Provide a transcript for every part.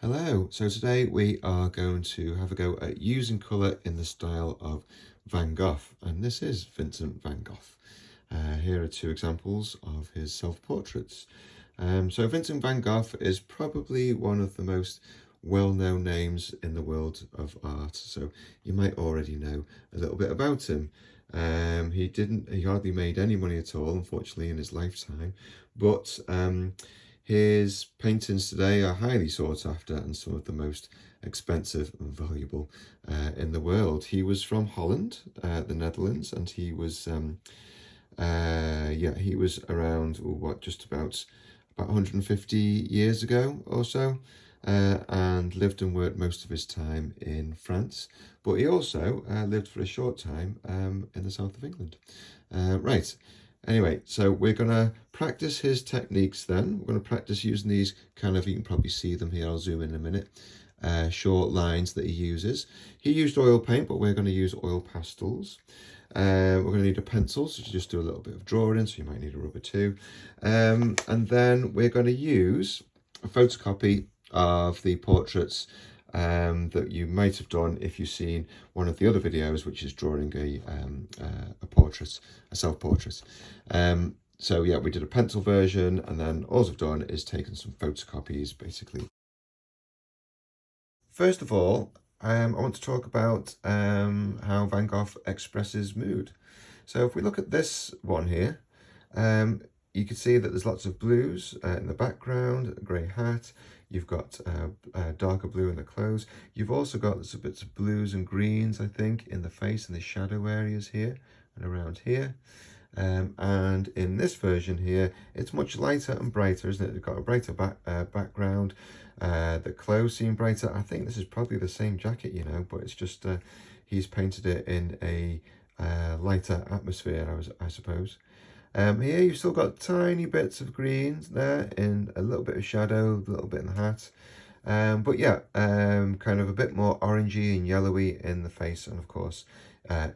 Hello, so today we are going to have a go at using colour in the style of Van Gogh, and this is Vincent Van Gogh. Here are two examples of his self-portraits. So Vincent Van Gogh is probably one of the most well-known names in the world of art, so you might already know a little bit about him. He hardly made any money at all, unfortunately, in his lifetime, but his paintings today are highly sought after and some of the most expensive and valuable in the world. He was from Holland, the Netherlands, and he was he was around just about 150 years ago or so, and lived and worked most of his time in France. But he also lived for a short time in the south of England. Right. Anyway, so we're going to practice his techniques then. We're going to practice using these kind of, you can probably see them here, I'll zoom in a minute, short lines that he uses. He used oil paint, but we're going to use oil pastels. We're going to need a pencil, so to just do a little bit of drawing, so you might need a rubber too. And then we're going to use a photocopy of the portraits that you might have done if you've seen one of the other videos, which is drawing a portrait, a self-portrait. So yeah, we did a pencil version, and then all I've done is taken some photocopies, basically. First of all, I want to talk about how Van Gogh expresses mood. So if we look at this one here, you can see that there's lots of blues in the background, a grey hat. You've got darker blue in the clothes. You've also got some bits of blues and greens, I think, in the face and the shadow areas here and around here. And in this version here, it's much lighter and brighter, isn't it? It's got a brighter background. The clothes seem brighter. I think this is probably the same jacket, you know, but it's just he's painted it in a lighter atmosphere, I suppose. Here you've still got tiny bits of greens there in a little bit of shadow, a little bit in the hat. But yeah, kind of a bit more orangey and yellowy in the face and of course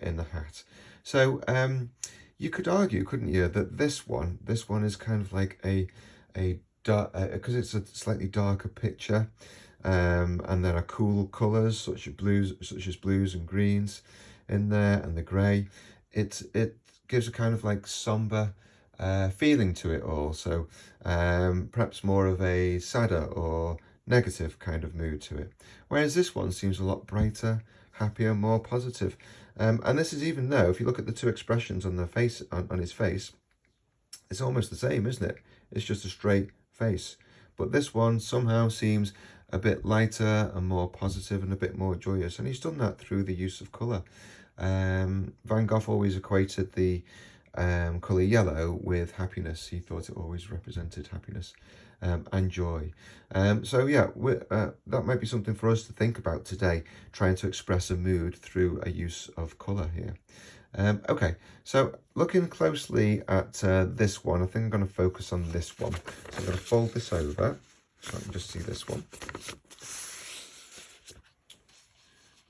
in the hat. So you could argue, couldn't you, that this one is kind of like a dark, because it's a slightly darker picture, and there are cool colours such as blues and greens in there, and the grey. It gives a kind of like somber feeling to it all, so perhaps more of a sadder or negative kind of mood to it, whereas this one seems a lot brighter, happier, more positive. And this is even though, if you look at the two expressions on the face, on his face, it's almost the same, isn't it? It's just a straight face. But this one somehow seems a bit lighter and more positive and a bit more joyous. And he's done that through the use of colour. Van Gogh always equated the colour yellow with happiness. He thought it always represented happiness and joy. So yeah, that might be something for us to think about today, trying to express a mood through a use of colour here. Okay, so looking closely at this one, I think I'm going to focus on this one. So I'm going to fold this over so I can just see this one.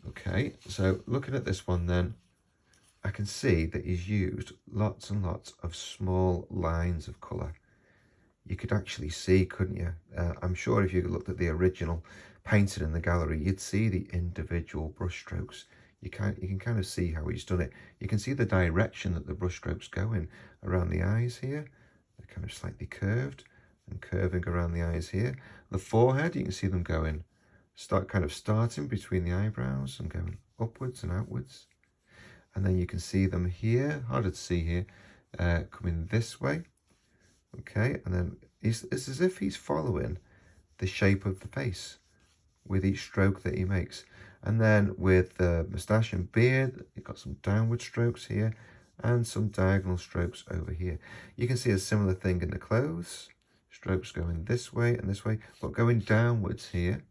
Okay, so looking at this one then, I can see that he's used lots and lots of small lines of colour. You could actually see, couldn't you? I'm sure if you looked at the original painted in the gallery, you'd see the individual brush strokes. You can kind of see how he's done it. You can see the direction that the brush strokes go in around the eyes here. They're kind of slightly curved and curving around the eyes here. The forehead, you can see them going, starting between the eyebrows and going upwards and outwards. And then you can see them here, harder to see here, coming this way. Okay, and then it's as if he's following the shape of the face with each stroke that he makes. And then with the moustache and beard, you've got some downward strokes here and some diagonal strokes over here. You can see a similar thing in the clothes, strokes going this way and this way, but going downwards here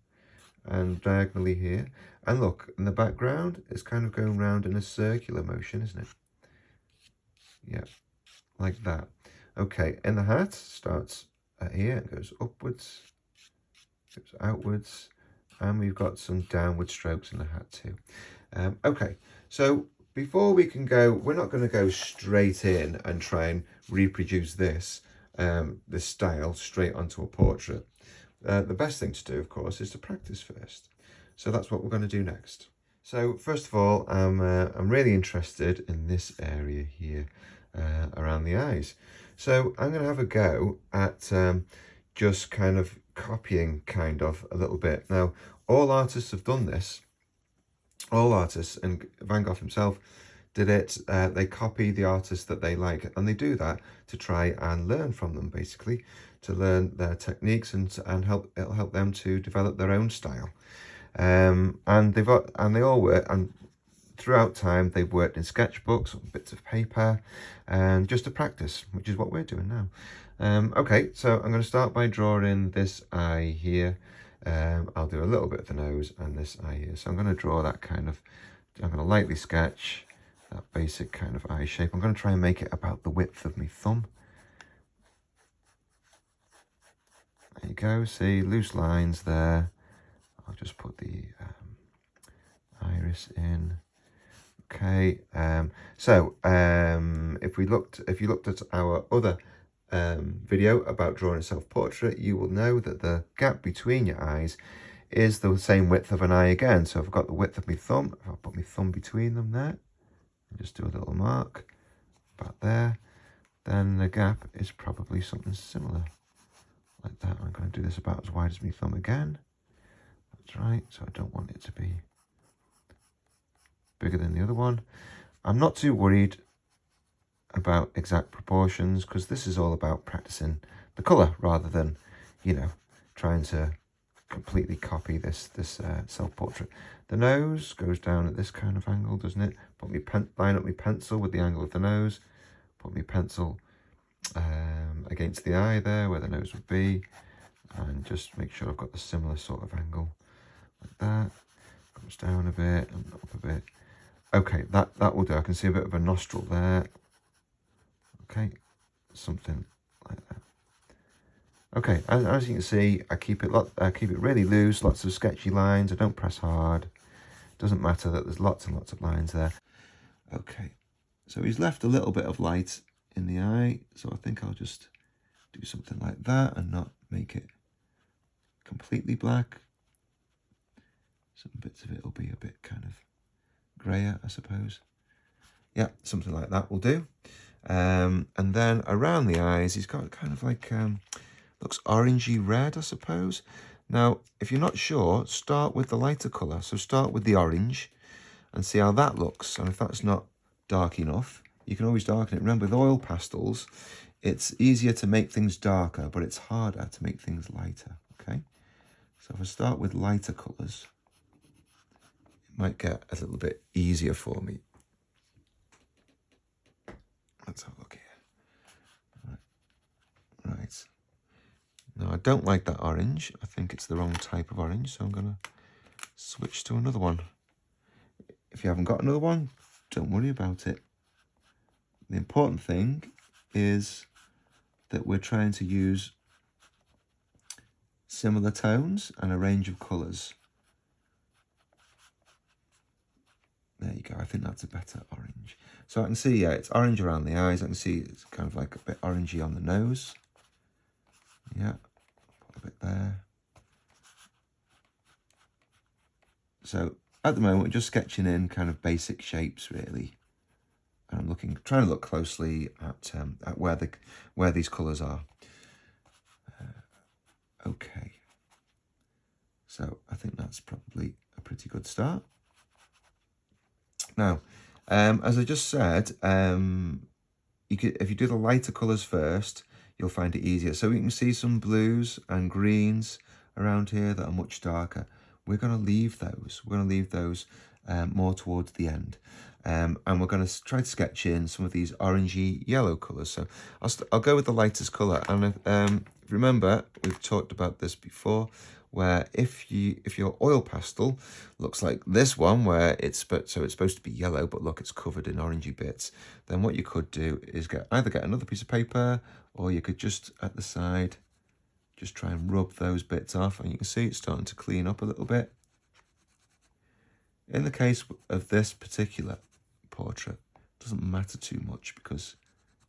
and diagonally here. And look, in the background, it's kind of going round in a circular motion, isn't it? Yeah, like that. Okay, in the hat, starts here, it goes upwards, goes outwards, and we've got some downward strokes in the hat too. Okay, so before we can go, we're not going to go straight in and try and reproduce this style straight onto a portrait. the best thing to do, of course, is to practice first. So that's what we're going to do next. So first of all, I'm really interested in this area here around the eyes. So I'm going to have a go at just kind of copying a little bit. Now, all artists have done this. All artists, and Van Gogh himself did it. They copy the artists that they like, and they do that to try and learn from them, basically, to learn their techniques and it'll help them to develop their own style. And they all work, and throughout time they've worked in sketchbooks, on bits of paper, and just to practice, which is what we're doing now. Okay, so I'm going to start by drawing this eye here. I'll do a little bit of the nose and this eye here. So I'm going to draw that I'm going to lightly sketch that basic kind of eye shape. I'm going to try and make it about the width of my thumb. There you go, see, loose lines there. I'll just put the iris in. Okay, if you looked at our other video about drawing a self-portrait, you will know that the gap between your eyes is the same width of an eye again. So if I've got the width of my thumb, if I put my thumb between them there, and just do a little mark about there, then the gap is probably something similar like that. I'm going to do this about as wide as my thumb again. That's right, so I don't want it to be bigger than the other one. I'm not too worried about exact proportions because this is all about practicing the colour rather than, trying to completely copy this self-portrait. The nose goes down at this kind of angle, doesn't it? Line up my pencil with the angle of the nose, put my pencil against the eye there where the nose would be, and just make sure I've got the similar sort of angle like that. Comes down a bit and up a bit. Okay, that will do. I can see a bit of a nostril there. Okay, something like that. Okay, as you can see, I keep it really loose. Lots of sketchy lines. I don't press hard. Doesn't matter that there's lots and lots of lines there. Okay, so he's left a little bit of light in the eye, so I think I'll just do something like that and not make it completely black. Some bits of it will be a bit kind of grayer, I suppose. Yeah, something like that will do. And then around the eyes, he's got kind of like, looks orangey red, I suppose. Now, if you're not sure, start with the lighter colour. So start with the orange and see how that looks. And if that's not dark enough, you can always darken it. Remember, with oil pastels, it's easier to make things darker, but it's harder to make things lighter, okay? So if I start with lighter colours, it might get a little bit easier for me. Let's have a look here. Right. Now, I don't like that orange. I think it's the wrong type of orange, so I'm going to switch to another one. If you haven't got another one, don't worry about it. The important thing is that we're trying to use similar tones and a range of colours. There you go. I think that's a better orange. So I can see, yeah, it's orange around the eyes. I can see it's kind of like a bit orangey on the nose. Yeah, put a bit there. So at the moment, we're just sketching in kind of basic shapes, really. And I'm trying to look closely at where these colours are. Okay. So I think that's probably a pretty good start. Now, as I just said, if you do the lighter colours first, you'll find it easier. So we can see some blues and greens around here that are much darker. We're going to leave those. We're going to leave those more towards the end. And we're going to try to sketch in some of these orangey yellow colours. So I'll go with the lightest colour. And remember, we've talked about this before, where if your oil pastel looks like this one, where it's supposed to be yellow, but look, it's covered in orangey bits, then what you could do is either get another piece of paper, or you could just at the side just try and rub those bits off, and you can see it's starting to clean up a little bit. In the case of this particular portrait, it doesn't matter too much because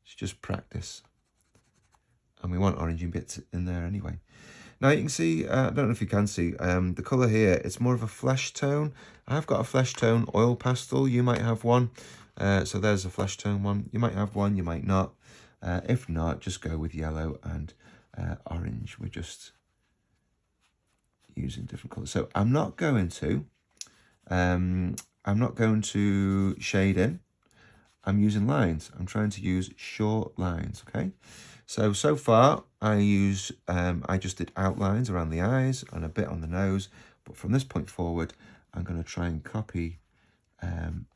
it's just practice, and we want orangey bits in there anyway. Now you can see, I don't know if you can see, the colour here, it's more of a flesh tone. I've got a flesh tone oil pastel, you might have one. So there's a flesh tone one. You might have one, you might not. If not, just go with yellow and orange. We're just using different colours. So I'm not going to shade in. I'm using lines. I'm trying to use short lines, okay? So far, I just did outlines around the eyes and a bit on the nose, but from this point forward, I'm going to try and copy Van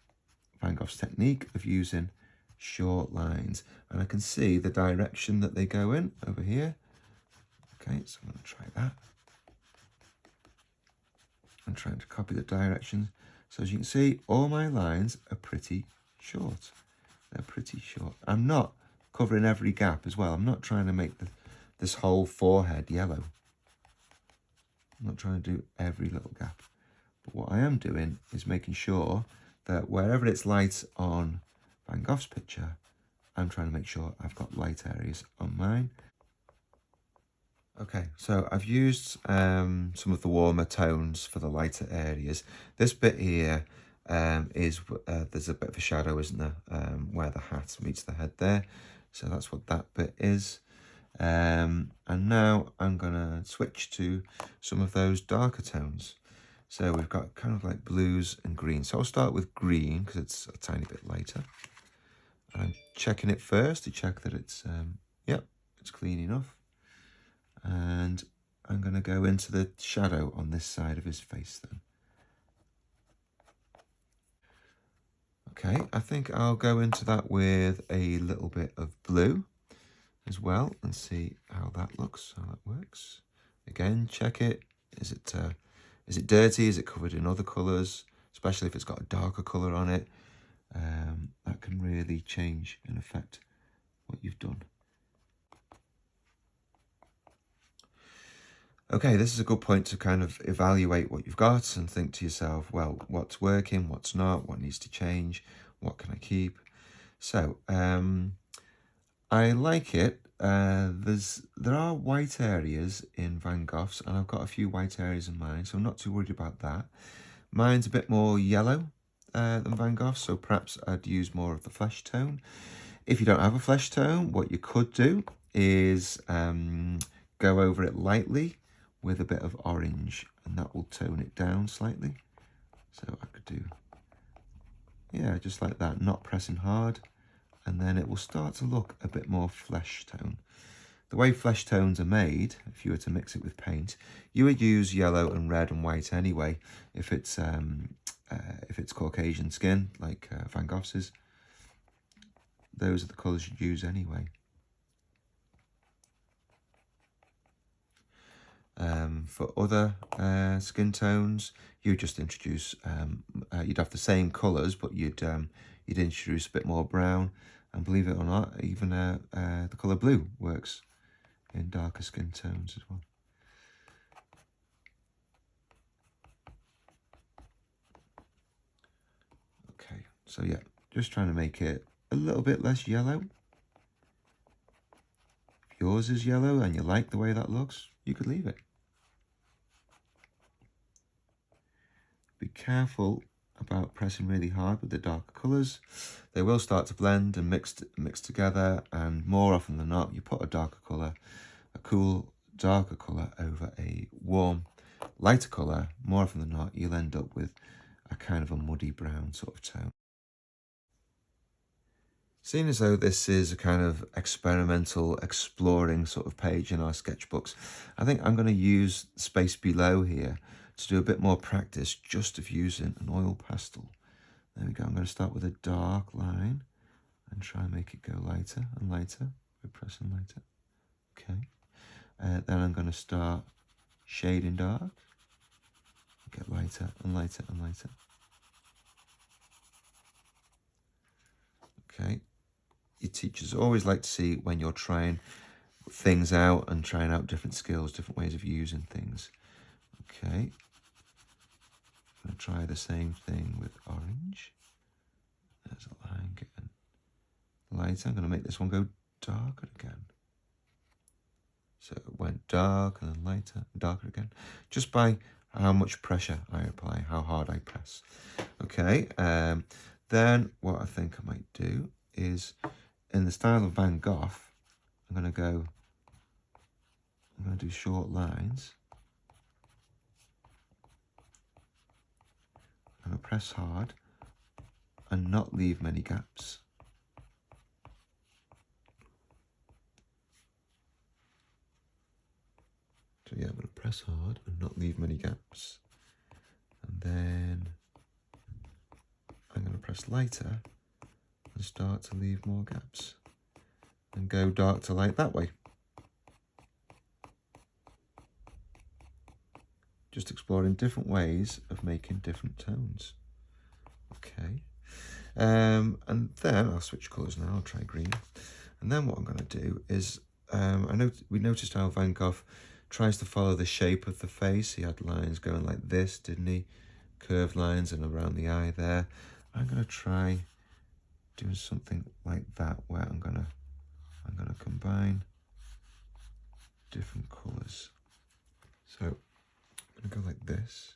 Gogh's technique of using short lines. And I can see the direction that they go in over here. Okay, so I'm going to try that. I'm trying to copy the directions. So as you can see, all my lines are pretty short. They're pretty short. I'm not covering every gap as well. I'm not trying to make this whole forehead yellow. I'm not trying to do every little gap. But what I am doing is making sure that wherever it's light on Van Gogh's picture, I'm trying to make sure I've got light areas on mine. Okay, so I've used some of the warmer tones for the lighter areas. This bit here is there's a bit of a shadow, isn't there, where the hat meets the head there. So that's what that bit is. And now I'm going to switch to some of those darker tones. So we've got kind of like blues and green. So I'll start with green because it's a tiny bit lighter. I'm checking it first to check that it's, yep, it's clean enough. And I'm going to go into the shadow on this side of his face then. Okay, I think I'll go into that with a little bit of blue as well and see how that looks, how that works. Again, check it. Is it dirty? Is it covered in other colours? Especially if it's got a darker colour on it. That can really change and affect what you've done. Okay, this is a good point to kind of evaluate what you've got and think to yourself, well, what's working, what's not, what needs to change, what can I keep? So, I like it. There are white areas in Van Gogh's, and I've got a few white areas in mine, so I'm not too worried about that. Mine's a bit more yellow than Van Gogh's, so perhaps I'd use more of the flesh tone. If you don't have a flesh tone, what you could do is go over it lightly with a bit of orange, and that will tone it down slightly. So I could do, yeah, just like that, not pressing hard, and then it will start to look a bit more flesh tone. The way flesh tones are made, if you were to mix it with paint, you would use yellow and red and white anyway. If it's Caucasian skin, like Van Gogh's is, those are the colours you'd use anyway. For other skin tones, you just introduce, you'd have the same colours, but you'd introduce a bit more brown, and believe it or not, even the colour blue works in darker skin tones as well. Okay, so yeah, just trying to make it a little bit less yellow. If yours is yellow and you like the way that looks, you could leave it. Be careful about pressing really hard with the darker colours. They will start to blend and mix together, and more often than not, you put a darker colour, a cool darker colour over a warm lighter colour, more often than not, you'll end up with a kind of a muddy brown sort of tone. Seeing as though this is a kind of experimental, exploring sort of page in our sketchbooks, I think I'm going to use the space below here to do a bit more practice just of using an oil pastel. There we go. I'm going to start with a dark line and try and make it go lighter and lighter. We're pressing lighter. Okay. Then I'm going to start shading dark. Get lighter and lighter and lighter. Okay. Your teachers always like to see when you're trying things out and trying out different skills, different ways of using things. Okay. I'm going to try the same thing with orange. There's a line getting lighter. I'm going to make this one go darker again. So it went dark and then lighter, darker again, just by how much pressure I apply, how hard I press. Okay, then what I think I might do is, in the style of Van Gogh, I'm going to do short lines. I'm going to press hard and not leave many gaps. So yeah, I'm going to press hard and not leave many gaps. And then I'm going to press lighter and start to leave more gaps. And go dark to light that way. Just exploring different ways of making different tones. Okay. And then I'll switch colours now, I'll try green. And then what I'm going to do is, we noticed how Van Gogh tries to follow the shape of the face. He had lines going like this, didn't he? Curved lines and around the eye there. I'm going to try doing something like that, where I'm going to combine different colours. So I'm going to go like this.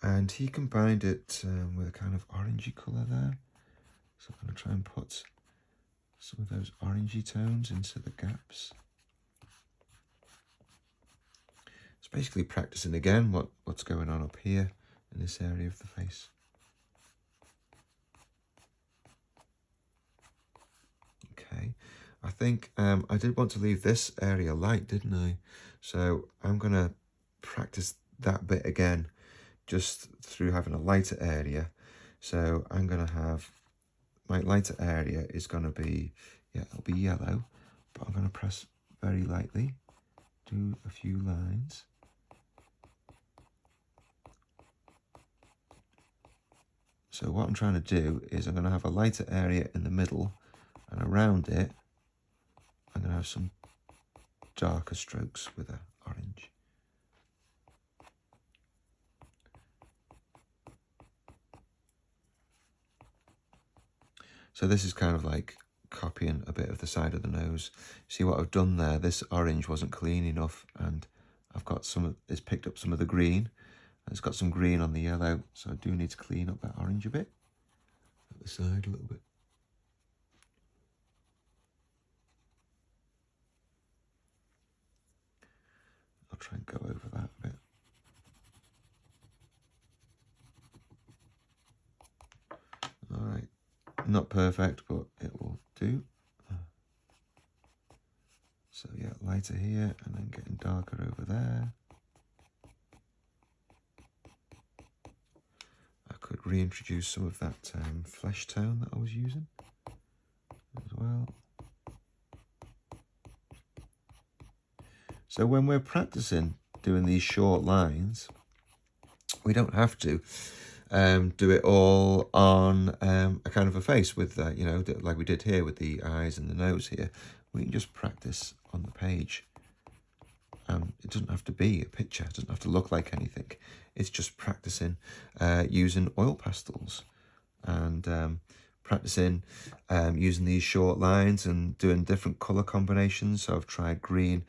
And he combined it with a kind of orangey colour there. So I'm going to try and put some of those orangey tones into the gaps. It's basically practicing again what's going on up here in this area of the face. Okay, I think I did want to leave this area light, didn't I? So I'm going to practice that bit again, just through having a lighter area. So I'm going to have, my lighter area is going to be, yeah, it'll be yellow, but I'm going to press very lightly, do a few lines. So what I'm trying to do is I'm going to have a lighter area in the middle, and around it I'm going to have some darker strokes with an orange. So this is kind of like copying a bit of the side of the nose. See what I've done there? This orange wasn't clean enough, and I've got it's picked up some of the green. It's got some green on the yellow, so I do need to clean up that orange a bit. At the side a little bit. I'll try and go over that a bit. Alright, not perfect, but it will do. So yeah, lighter here, and then getting darker over there. I could reintroduce some of that flesh tone that I was using as well. So when we're practicing doing these short lines, we don't have to do it all on a kind of a face with, you know, like we did here with the eyes and the nose here. We can just practice on the page. It doesn't have to be a picture, it doesn't have to look like anything. It's just practicing using oil pastels and practicing using these short lines and doing different colour combinations. So I've tried green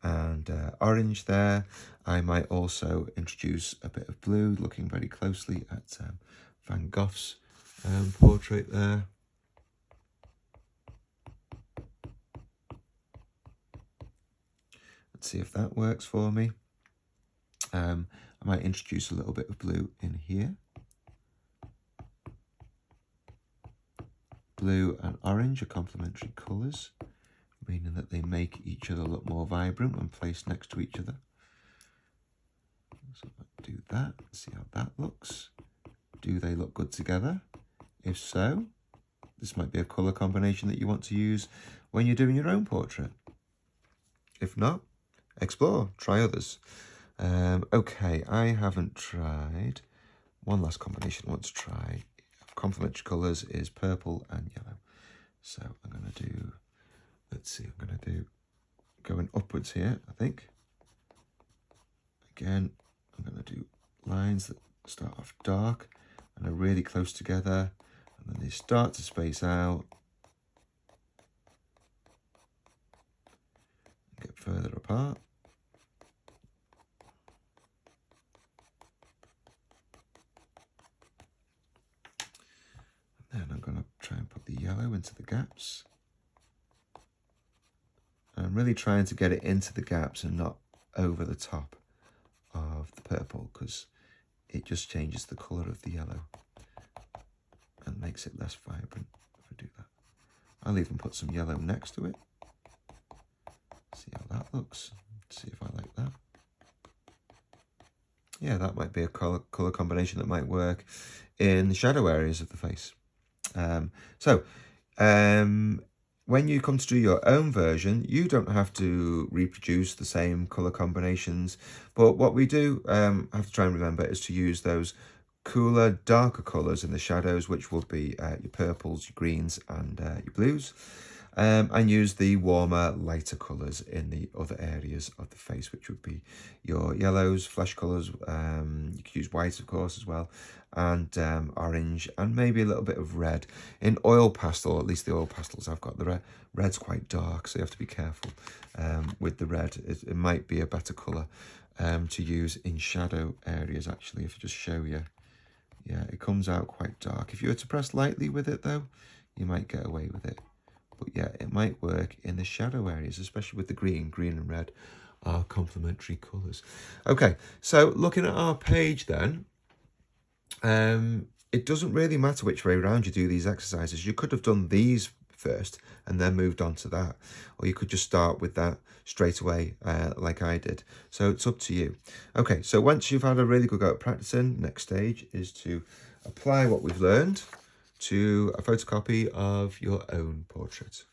and orange there. I might also introduce a bit of blue, looking very closely at Van Gogh's portrait there. Let's see if that works for me. I might introduce a little bit of blue in here. Blue and orange are complementary colours, meaning that they make each other look more vibrant when placed next to each other. So do that, see how that looks. Do they look good together? If so, this might be a colour combination that you want to use when you're doing your own portrait. If not, explore, try others. Okay, I haven't tried. One last combination I want to try. Complementary colours is purple and yellow. So I'm going to do, let's see, I'm going to do going upwards here, I think. Again, I'm going to do lines that start off dark and are really close together, and then they start to space out, get further apart. And then I'm going to try and put the yellow into the gaps. I'm really trying to get it into the gaps and not over the top of the purple, because it just changes the colour of the yellow and makes it less vibrant if I do that. I'll even put some yellow next to it. See how that looks. See if I like that. Yeah, that might be a colour combination that might work in the shadow areas of the face. When you come to do your own version, you don't have to reproduce the same colour combinations, but what we do have to try and remember is to use those cooler, darker colours in the shadows, which will be your purples, your greens and your blues, and use the warmer, lighter colours in the other areas of the face, which would be your yellows, flesh colours. You could use white, of course, as well, and orange, and maybe a little bit of red. In oil pastel, at least the oil pastels I've got, the red's quite dark, so you have to be careful with the red. It might be a better colour to use in shadow areas, actually, if I just show you. Yeah, it comes out quite dark. If you were to press lightly with it, though, you might get away with it. But yeah, it might work in the shadow areas, especially with the green. Green and red are complementary colours. Okay, so looking at our page then, it doesn't really matter which way around you do these exercises. You could have done these first and then moved on to that. Or you could just start with that straight away like I did. So it's up to you. Okay, so once you've had a really good go at practicing, next stage is to apply what we've learned to a photocopy of your own portrait.